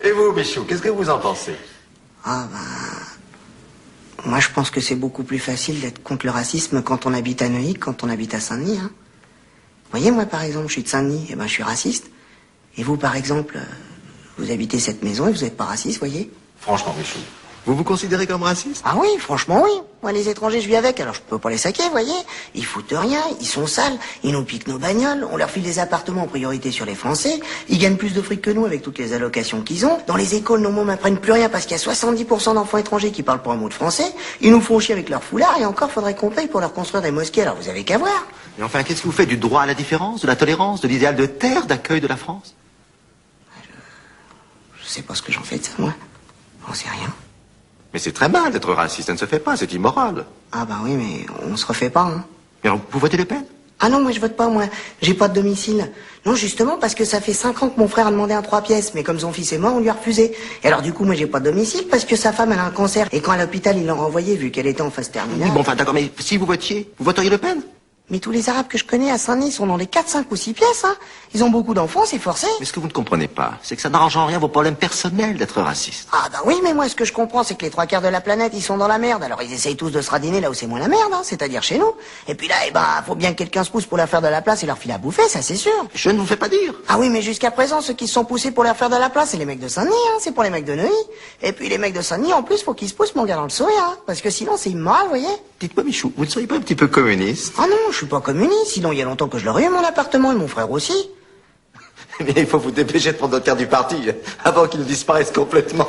Et vous, Michou, qu'est-ce que vous en pensez? Ah moi je pense que c'est beaucoup plus facile d'être contre le racisme quand on habite à Neuilly que quand on habite à Saint-Denis. Hein. Vous voyez, moi par exemple, je suis de Saint-Denis, et je suis raciste. Et vous par exemple, vous habitez cette maison et vous n'êtes pas raciste, voyez? Franchement, Michou, vous vous considérez comme raciste? Ah oui, franchement oui. Moi les étrangers je vis avec, alors je peux pas les saquer, voyez. Ils foutent rien, ils sont sales, ils nous piquent nos bagnoles, on leur file des appartements en priorité sur les Français, ils gagnent plus de fric que nous avec toutes les allocations qu'ils ont. Dans les écoles, nos mômes n'apprennent plus rien parce qu'il y a 70% d'enfants étrangers qui parlent pas un mot de français. Ils nous font chier avec leur foulard et encore faudrait qu'on paye pour leur construire des mosquées, alors vous avez qu'à voir. Mais enfin, qu'est-ce que vous faites du droit à la différence, de la tolérance, de l'idéal de terre d'accueil de la France? Je sais pas ce que j'en fais de ça, moi. J'en sais rien. Mais c'est très mal d'être raciste, ça ne se fait pas, c'est immoral. Ah bah oui, mais on se refait pas, hein. Mais alors, vous votez Le Pen? Ah non, moi je vote pas, moi. J'ai pas de domicile. Non, justement, parce que ça fait 5 ans que mon frère a demandé un 3 pièces, mais comme son fils est mort, on lui a refusé. Et alors du coup, moi j'ai pas de domicile parce que sa femme elle a un cancer. Et quand à l'hôpital, ils l'ont renvoyée vu qu'elle était en phase terminale. Oui, bon, enfin, d'accord, mais si vous votiez, vous voteriez Le Pen? Mais tous les Arabes que je connais à Saint-Denis sont dans les 4, 5 ou 6 pièces, hein. Ils ont beaucoup d'enfants, c'est forcé. Mais ce que vous ne comprenez pas, c'est que ça n'arrange en rien vos problèmes personnels d'être raciste. Ah bah oui, mais moi ce que je comprends, c'est que les 3 quarts de la planète, ils sont dans la merde. Alors ils essayent tous de se radiner là où c'est moins la merde, hein, c'est-à-dire chez nous. Et puis là, faut bien que quelqu'un se pousse pour leur faire de la place et leur filer à bouffer, ça c'est sûr. Je ne vous fais pas dire. Ah oui, mais jusqu'à présent, ceux qui se sont poussés pour leur faire de la place, c'est les mecs de Saint-Denis, hein, c'est pour les mecs de Neuilly. Et puis les mecs de Saint-Denis, en plus, faut qu'ils se poussent mon gars dans le sourire, hein, parce que sinon c'est immoral, vous voyez. Dites-moi, Michou, vous ne seriez pas un petit peu communiste? Ah non, je suis pas communiste, sinon il y a longtemps que je l'aurais eu mon appartement et mon frère aussi. Mais il faut vous dépêcher de prendre notre carte du parti avant qu'il ne disparaisse complètement.